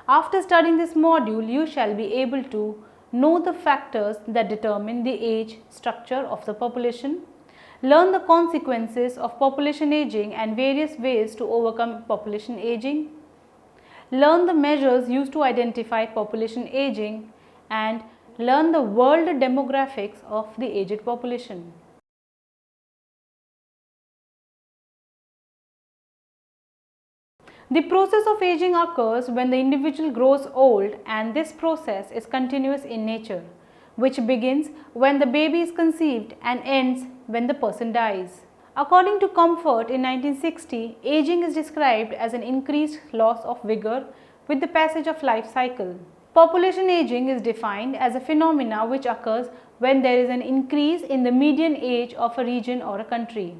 After studying this module, you shall be able to know the factors that determine the age structure of the population, learn the consequences of population aging and various ways to overcome population aging, learn the measures used to identify population aging, and learn the world demographics of the aged population. The process of aging occurs when the individual grows old, and this process is continuous in nature, which begins when the baby is conceived and ends when the person dies. According to Comfort in 1960, aging is described as an increased loss of vigor with the passage of life cycle. Population aging is defined as a phenomena which occurs when there is an increase in the median age of a region or a country.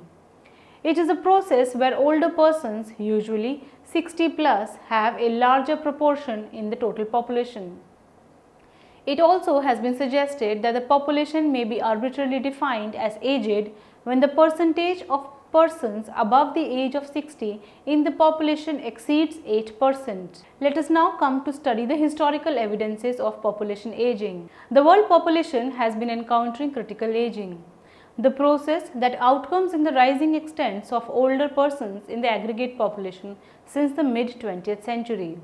It is a process where older persons, usually 60 plus, have a larger proportion in the total population. It also has been suggested that the population may be arbitrarily defined as aged when the percentage of persons above the age of 60 in the population exceeds 8%. Let us now come to study the historical evidences of population aging. The world population has been encountering critical aging, the process that outcomes in the rising extents of older persons in the aggregate population since the mid-20th century.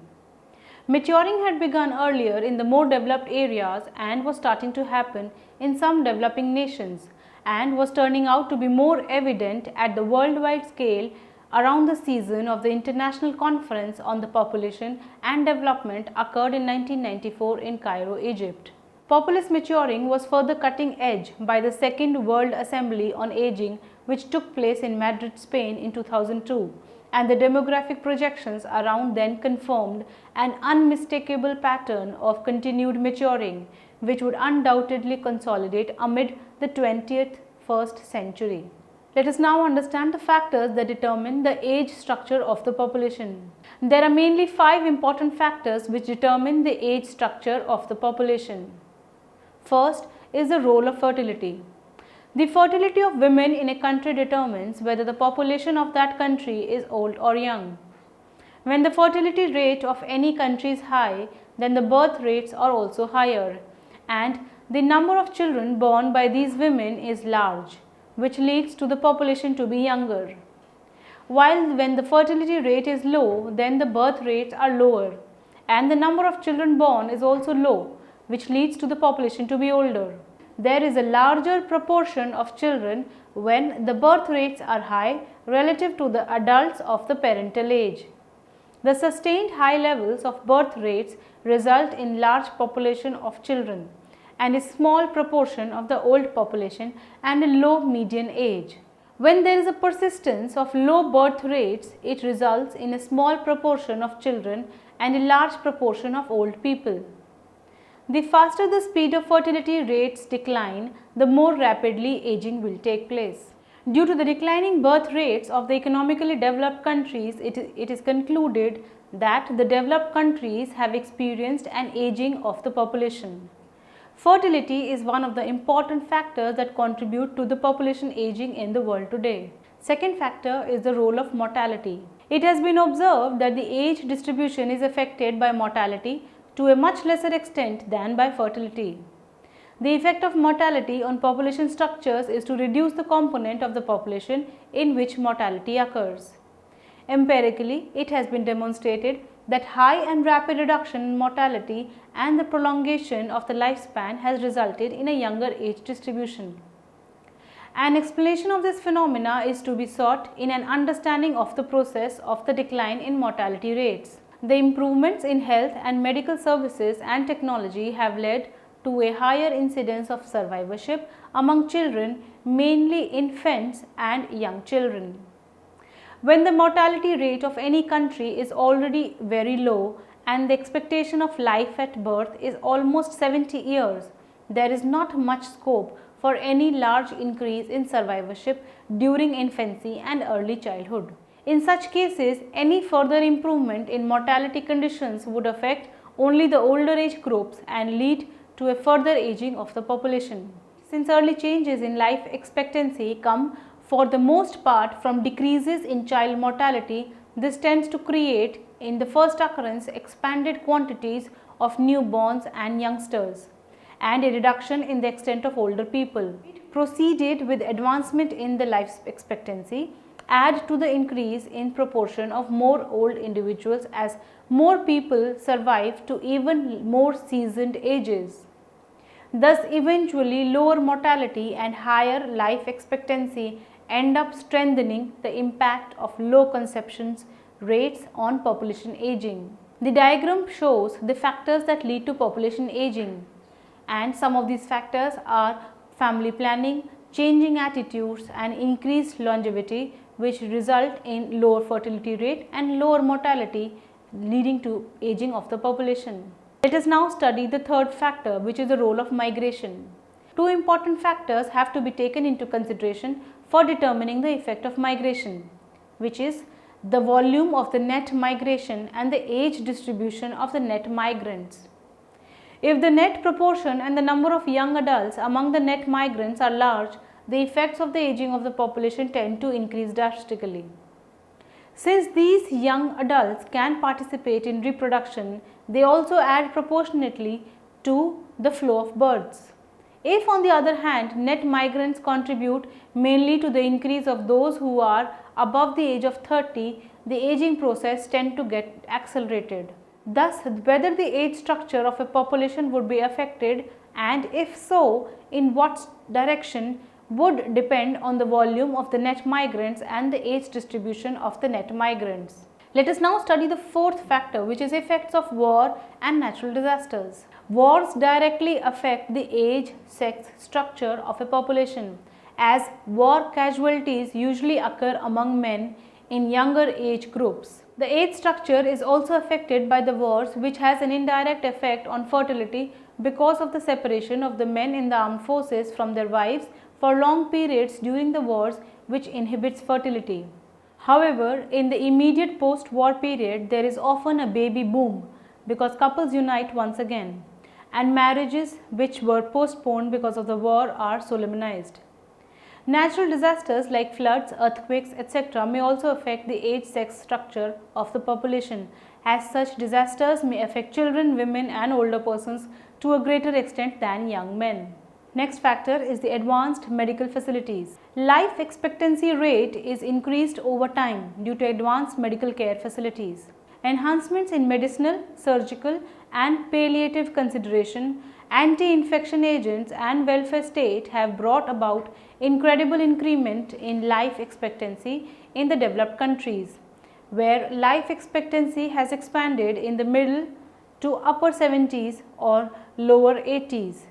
Maturing had begun earlier in the more developed areas and was starting to happen in some developing nations, and was turning out to be more evident at the worldwide scale around the season of the International Conference on the Population and Development occurred in 1994 in Cairo, Egypt. Populace maturing was further cutting edge by the Second World Assembly on Aging, which took place in Madrid, Spain in 2002, and the demographic projections around then confirmed an unmistakable pattern of continued maturing, which would undoubtedly consolidate amid the 21st century. Let us now understand the factors that determine the age structure of the population. There are mainly 5 important factors which determine the age structure of the population. First is the role of fertility. The fertility of women in a country determines whether the population of that country is old or young. When the fertility rate of any country is high, then the birth rates are also higher, and the number of children born by these women is large, which leads to the population to be younger. While when the fertility rate is low, then the birth rates are lower, and the number of children born is also low, which leads to the population to be older. There is a larger proportion of children when the birth rates are high relative to the adults of the parental age. The sustained high levels of birth rates result in large population of children and a small proportion of the old population and a low median age. When there is a persistence of low birth rates, it results in a small proportion of children and a large proportion of old people. The faster the speed of fertility rates decline, the more rapidly aging will take place. Due to the declining birth rates of the economically developed countries, it is concluded that the developed countries have experienced an aging of the population. Fertility is one of the important factors that contribute to the population aging in the world today. Second factor is the role of mortality. It has been observed that the age distribution is affected by mortality to a much lesser extent than by fertility. The effect of mortality on population structures is to reduce the component of the population in which mortality occurs. Empirically, it has been demonstrated that high and rapid reduction in mortality and the prolongation of the lifespan has resulted in a younger age distribution. An explanation of this phenomena is to be sought in an understanding of the process of the decline in mortality rates. The improvements in health and medical services and technology have led to a higher incidence of survivorship among children, mainly infants and young children. When the mortality rate of any country is already very low and the expectation of life at birth is almost 70 years, there is not much scope for any large increase in survivorship during infancy and early childhood. In such cases, any further improvement in mortality conditions would affect only the older age groups and lead to a further aging of the population. Since early changes in life expectancy come for the most part from decreases in child mortality, This tends to create, in the first occurrence, expanded quantities of newborns and youngsters, and a reduction in the extent of older people. It proceeded with advancement in the life expectancy, add to the increase in proportion of more old individuals as more people survive to even more seasoned ages. Thus, eventually lower mortality and higher life expectancy end up strengthening the impact of low conception rates on population aging. The diagram shows the factors that lead to population aging, and some of these factors are family planning, changing attitudes and increased longevity, which result in lower fertility rate and lower mortality, leading to aging of the population. Let us now study the third factor, which is the role of migration. Two important factors have to be taken into consideration for determining the effect of migration, which is the volume of the net migration and the age distribution of the net migrants. If the net proportion and the number of young adults among the net migrants are large, the effects of the aging of the population tend to increase drastically. Since these young adults can participate in reproduction, they also add proportionately to the flow of births. If, on the other hand, net migrants contribute mainly to the increase of those who are above the age of 30, the aging process tends to get accelerated. Thus, whether the age structure of a population would be affected, and if so, in what direction, would depend on the volume of the net migrants and the age distribution of the net migrants. Let us now study the fourth factor, which is effects of war and natural disasters. Wars directly affect the age, sex structure of a population, as war casualties usually occur among men in younger age groups. The age structure is also affected by the wars, which has an indirect effect on fertility because of the separation of the men in the armed forces from their wives for long periods during the wars, which inhibits fertility. However, in the immediate post-war period, there is often a baby boom because couples unite once again, and marriages which were postponed because of the war are solemnized. Natural disasters like floods, earthquakes, etc. may also affect the age-sex structure of the population, as such disasters may affect children, women and older persons to a greater extent than young men. Next factor is the advanced medical facilities. Life expectancy rate is increased over time due to advanced medical care facilities. Enhancements in medicinal, surgical and palliative consideration, anti-infection agents and welfare state have brought about incredible increment in life expectancy in the developed countries, where life expectancy has expanded in the middle to upper 70s or lower 80s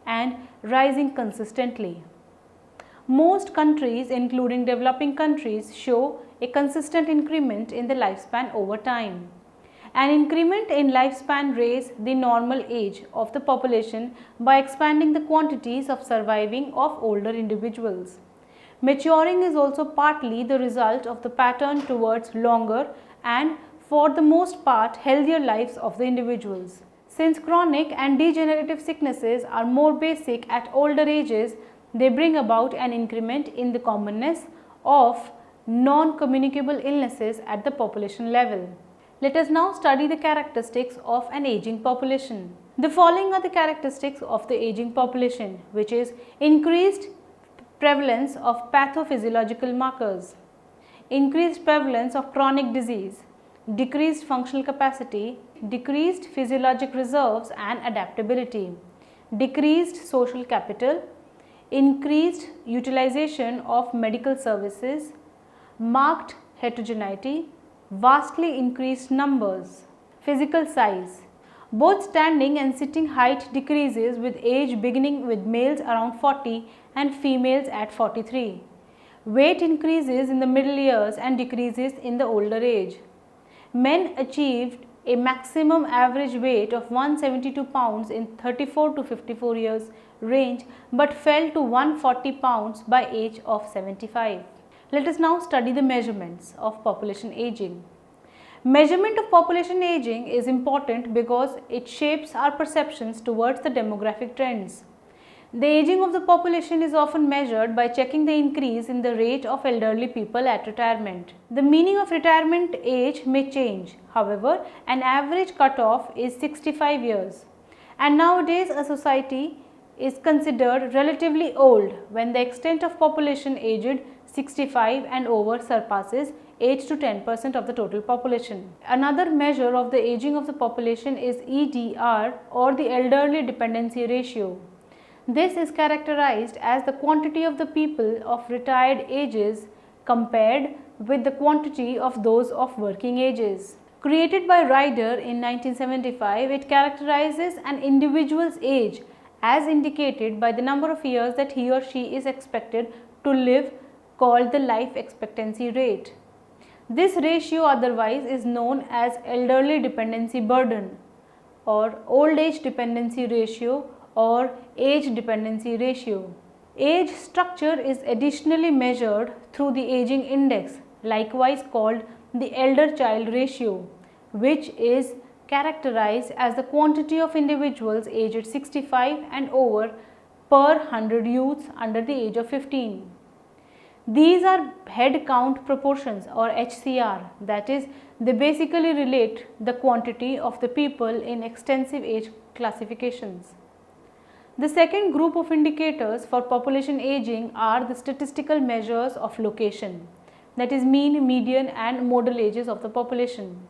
and rising consistently. Most countries, including developing countries, show a consistent increment in the lifespan over time. An increment in lifespan raises the normal age of the population by expanding the quantities of surviving of older individuals. Maturing is also partly the result of the pattern towards longer and, for the most part, healthier lives of the individuals. Since chronic and degenerative sicknesses are more basic at older ages, they bring about an increment in the commonness of non-communicable illnesses at the population level. Let us now study the characteristics of an aging population. The following are the characteristics of the aging population, which is increased prevalence of pathophysiological markers, increased prevalence of chronic disease, decreased functional capacity, decreased physiologic reserves and adaptability, decreased social capital, increased utilization of medical services, marked heterogeneity, vastly increased numbers. Physical size. Both standing and sitting height decreases with age, beginning with males around 40 and females at 43. Weight increases in the middle years and decreases in the older age. Men achieved a maximum average weight of 172 pounds in 34 to 54 years range, but fell to 140 pounds by age of 75. Let us now study the measurements of population aging. Measurement of population aging is important because it shapes our perceptions towards the demographic trends. The aging of the population is often measured by checking the increase in the rate of elderly people at retirement. The meaning of retirement age may change. However, an average cutoff is 65 years. And nowadays, a society is considered relatively old when the extent of population aged 65 and over surpasses 8 to 10% of the total population. Another measure of the aging of the population is EDR, or the elderly dependency ratio. This is characterized as the quantity of the people of retired ages compared with the quantity of those of working ages. Created by Ryder in 1975, it characterizes an individual's age as indicated by the number of years that he or she is expected to live, called the life expectancy rate. This ratio otherwise is known as elderly dependency burden, or old age dependency ratio, or age dependency ratio. Age structure is additionally measured through the aging index, likewise called the elder child ratio, which is characterized as the quantity of individuals aged 65 and over per 100 youths under the age of 15. These are head count proportions, or HCR, that is, they basically relate the quantity of the people in extensive age classifications. The second group of indicators for population aging are the statistical measures of location, that is mean, median and modal ages of the population.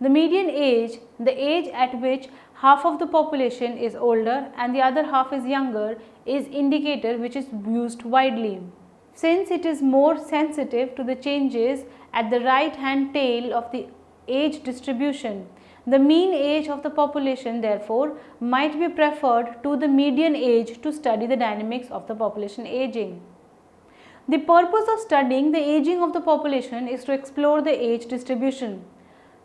The median age, the age at which half of the population is older and the other half is younger, is indicator which is used widely. Since it is more sensitive to the changes at the right hand tail of the age distribution, the mean age of the population therefore might be preferred to the median age to study the dynamics of the population aging. The purpose of studying the aging of the population is to explore the age distribution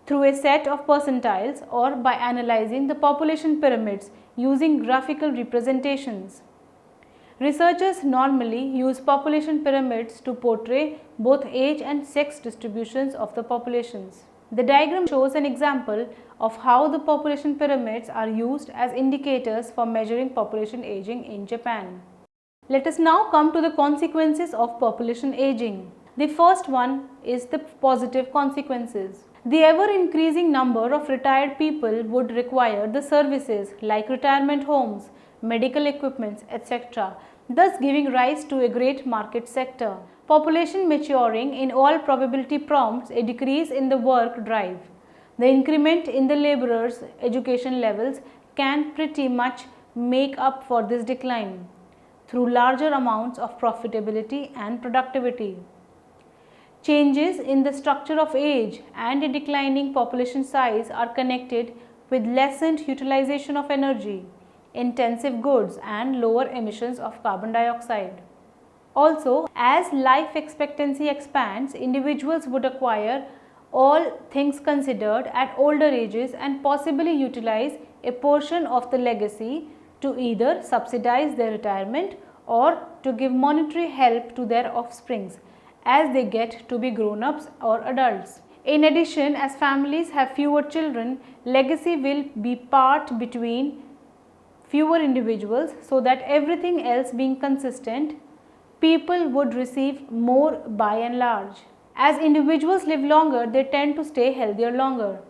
through a set of percentiles or by analyzing the population pyramids using graphical representations. Researchers normally use population pyramids to portray both age and sex distributions of the populations. The diagram shows an example of how the population pyramids are used as indicators for measuring population aging in Japan. Let us now come to the consequences of population aging. The first one is the positive consequences. The ever increasing number of retired people would require the services like retirement homes, medical equipments, etc., thus giving rise to a great market sector. Population maturing in all probability prompts a decrease in the work drive. The increment in the laborers' education levels can pretty much make up for this decline through larger amounts of profitability and productivity. Changes in the structure of age and a declining population size are connected with lessened utilization of energy, intensive goods and lower emissions of carbon dioxide. Also, as life expectancy expands, individuals would acquire, all things considered, at older ages and possibly utilize a portion of the legacy to either subsidize their retirement or to give monetary help to their offsprings as they get to be grown-ups or adults. In addition, as families have fewer children, legacy will be part between fewer individuals, so that everything else being consistent, people would receive more by and large. As individuals live longer, they tend to stay healthier longer.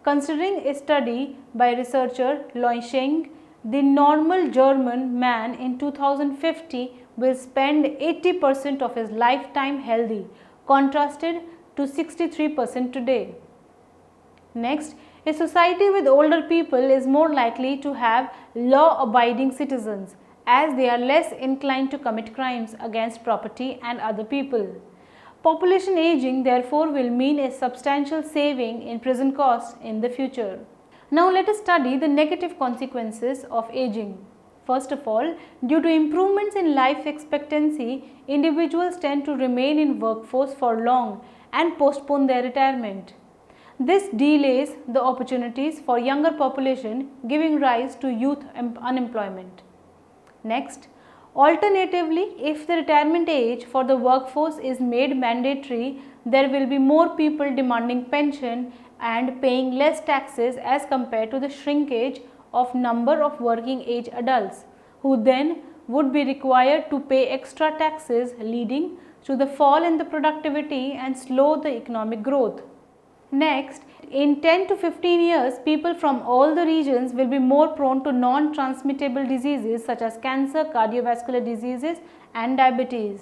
Considering a study by researcher Leuscheng, the normal German man in 2050 will spend 80% of his lifetime healthy, contrasted to 63% today. Next, a society with older people is more likely to have law-abiding citizens, as they are less inclined to commit crimes against property and other people. Population aging therefore will mean a substantial saving in prison costs in the future. Now let us study the negative consequences of aging. First of all, due to improvements in life expectancy, individuals tend to remain in workforce for long and postpone their retirement. This delays the opportunities for younger population, giving rise to youth unemployment. Next, alternatively, if the retirement age for the workforce is made mandatory, there will be more people demanding pension and paying less taxes as compared to the shrinkage of number of working age adults, who then would be required to pay extra taxes, leading to the fall in the productivity and slow the economic growth. Next, in 10 to 15 years, people from all the regions will be more prone to non-transmittable diseases such as cancer, cardiovascular diseases and diabetes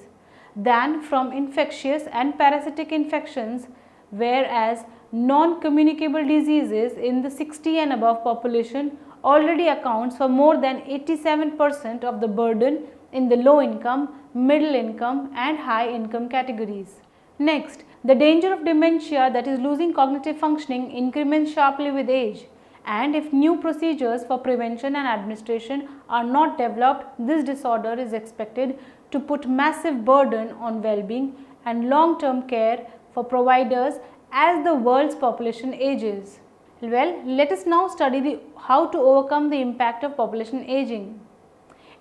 than from infectious and parasitic infections, whereas non-communicable diseases in the 60 and above population already accounts for more than 87% of the burden in the low income, middle income and high income categories. Next, the danger of dementia, that is losing cognitive functioning, increments sharply with age, and if new procedures for prevention and administration are not developed, this disorder is expected to put massive burden on well-being and long-term care for providers as the world's population ages. Well, let us now study how to overcome the impact of population aging.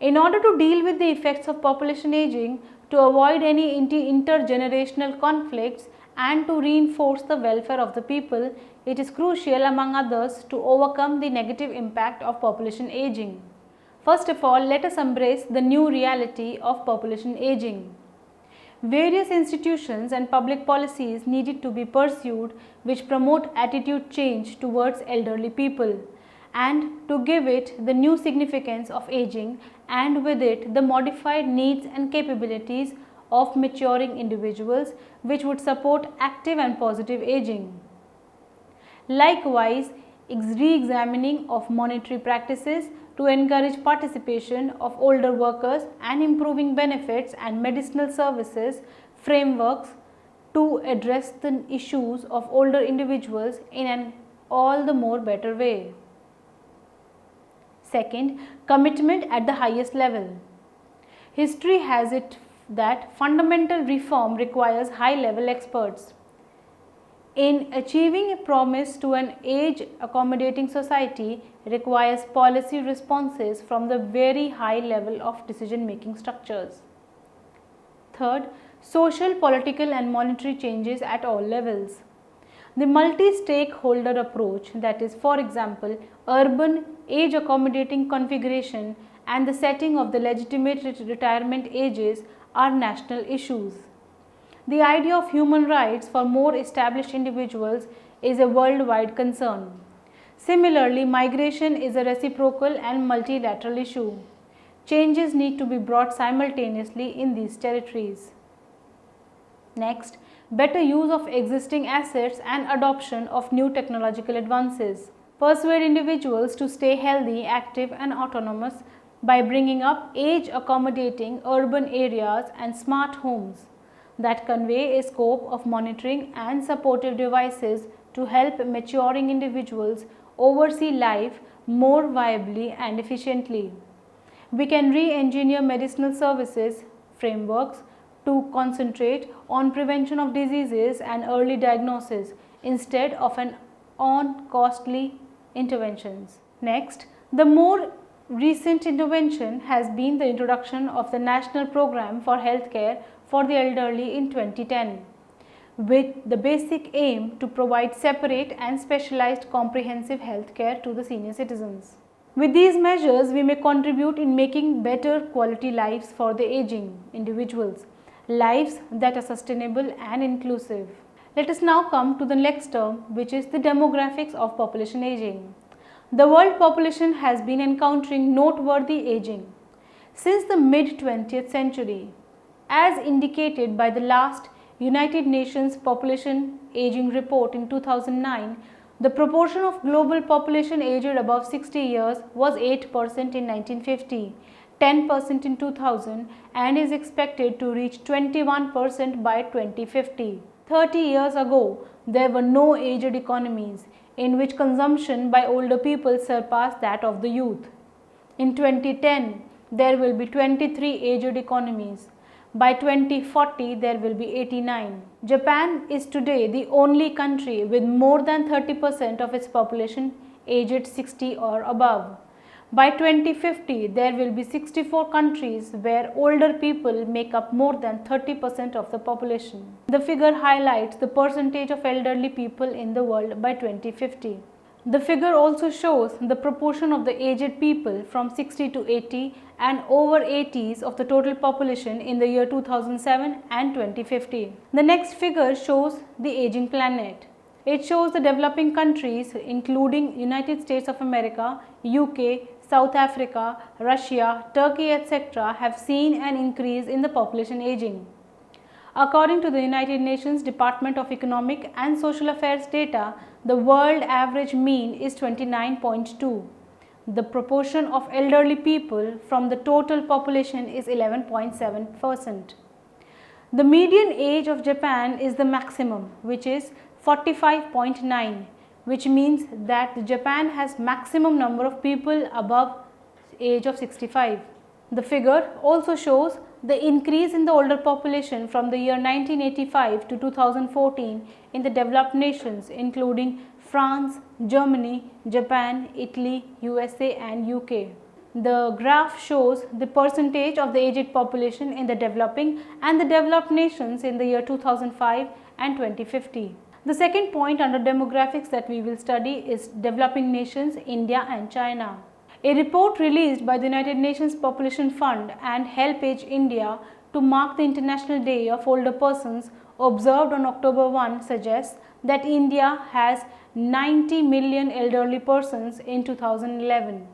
In order to deal with the effects of population aging, to avoid any intergenerational conflicts and to reinforce the welfare of the people, it is crucial, among others, to overcome the negative impact of population aging. First of all, let us embrace the new reality of population aging. Various institutions and public policies needed to be pursued which promote attitude change towards elderly people and to give it the new significance of aging and with it the modified needs and capabilities of maturing individuals which would support active and positive aging. Likewise, re-examining of monetary practices to encourage participation of older workers and improving benefits and medicinal services frameworks to address the issues of older individuals in an all the more better way. Second, commitment at the highest level. History has it that fundamental reform requires high-level experts. In achieving a promise to an age-accommodating society requires policy responses from the very high level of decision-making structures. Third, social, political and monetary changes at all levels. The multi-stakeholder approach, that is, for example, urban age-accommodating configuration and the setting of the legitimate retirement ages are national issues. The idea of human rights for more established individuals is a worldwide concern. Similarly, migration is a reciprocal and multilateral issue. Changes need to be brought simultaneously in these territories. Next, better use of existing assets and adoption of new technological advances. Persuade individuals to stay healthy, active and autonomous by bringing up age-accommodating urban areas and smart homes that convey a scope of monitoring and supportive devices to help maturing individuals oversee life more viably and efficiently. We can re-engineer medicinal services frameworks to concentrate on prevention of diseases and early diagnosis instead of on costly interventions. Next, the more recent intervention has been the introduction of the National Program for Healthcare for the Elderly in 2010, with the basic aim to provide separate and specialized comprehensive health care to the senior citizens. With these measures, we may contribute in making better quality lives for the aging individuals, lives that are sustainable and inclusive. Let us now come to the next term, which is the demographics of population aging. The world population has been encountering noteworthy aging since the mid-20th century, as indicated by the last United Nations Population Aging Report in 2009. The proportion of global population aged above 60 years was 8% in 1950, 10% in 2000 and is expected to reach 21% by 2050. 30 years ago, there were no aged economies in which consumption by older people surpassed that of the youth. In 2010, there will be 23 aged economies. By 2040, there will be 89. Japan is today the only country with more than 30% of its population aged 60 or above. By 2050, there will be 64 countries where older people make up more than 30% of the population. The figure highlights the percentage of elderly people in the world by 2050. The figure also shows the proportion of the aged people from 60 to 80 and over 80s of the total population in the year 2007 and 2050. The next figure shows the aging planet. It shows the developing countries including United States of America, UK, South Africa, Russia, Turkey, etc. have seen an increase in the population aging. According to the United Nations Department of Economic and Social Affairs data, the world average mean is 29.2. The proportion of elderly people from the total population is 11.7%. The median age of Japan is the maximum, which is 45.9, which means that Japan has maximum number of people above age of 65. The figure also shows the increase in the older population from the year 1985 to 2014 in the developed nations including France, Germany, Japan, Italy, USA and UK. The graph shows the percentage of the aged population in the developing and the developed nations in the year 2005 and 2050. The second point under demographics that we will study is developing nations, India and China. A report released by the United Nations Population Fund and Help Age India to mark the International Day of Older Persons observed on October 1 suggests that India has 90 million elderly persons in 2011,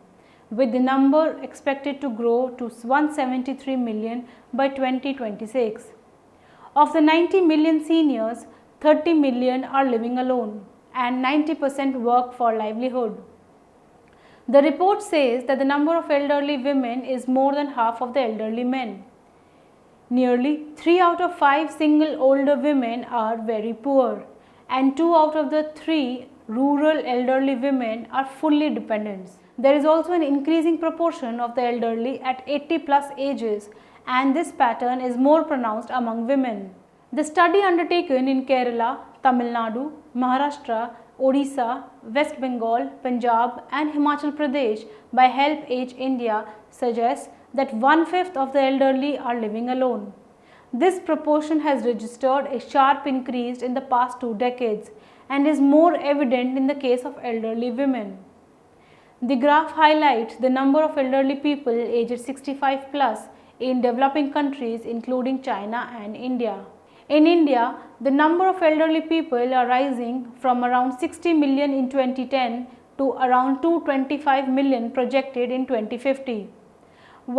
with the number expected to grow to 173 million by 2026. Of the 90 million seniors, 30 million are living alone and 90% work for livelihood. The report says that the number of elderly women is more than half of the elderly men. Nearly 3 out of 5 single older women are very poor and 2 out of the 3 rural elderly women are fully dependent. There is also an increasing proportion of the elderly at 80 plus ages and this pattern is more pronounced among women. The study undertaken in Kerala, Tamil Nadu, Maharashtra, Odisha, West Bengal, Punjab and Himachal Pradesh by Help Age India suggests that 1/5 of the elderly are living alone. This proportion has registered a sharp increase in the past 2 decades and is more evident in the case of elderly women. The graph highlights the number of elderly people aged 65 plus in developing countries including China and India. In India, the number of elderly people are rising from around 60 million in 2010 to around 225 million projected in 2050.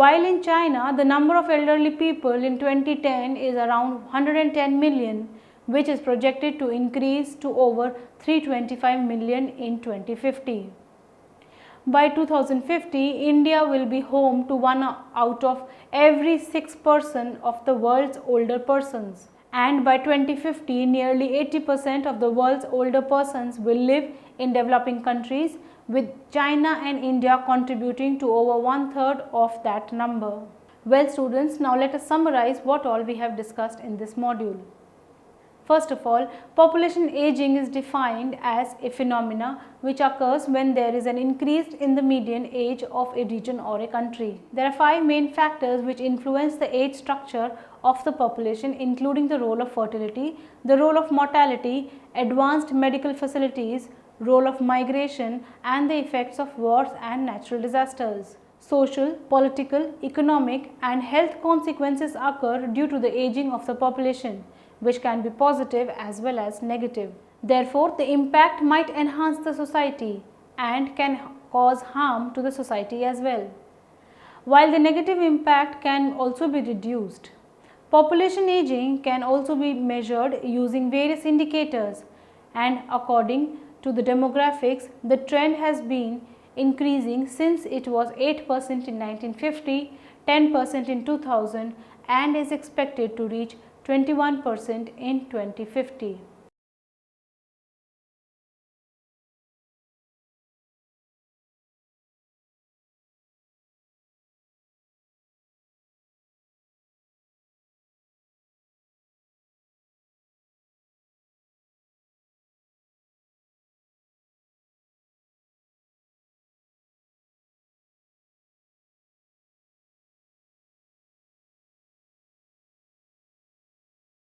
While in China, the number of elderly people in 2010 is around 110 million, which is projected to increase to over 325 million in 2050. By 2050, India will be home to 1 out of every 6 person of the world's older persons. And by 2050, nearly 80% of the world's older persons will live in developing countries, with China and India contributing to over 1/3 of that number. Well students, now let us summarize what all we have discussed in this module. First of all, population aging is defined as a phenomena which occurs when there is an increase in the median age of a region or a country. There are 5 main factors which influence the age structure of the population, including the role of fertility, the role of mortality, advanced medical facilities, role of migration and the effects of wars and natural disasters. Social, political, economic and health consequences occur due to the aging of the population, which can be positive as well as negative. Therefore, the impact might enhance the society and can cause harm to the society as well, while the negative impact can also be reduced. Population aging can also be measured using various indicators, and according to the demographics, the trend has been increasing since it was 8% in 1950, 10% in 2000 and is expected to reach 21% in 2050.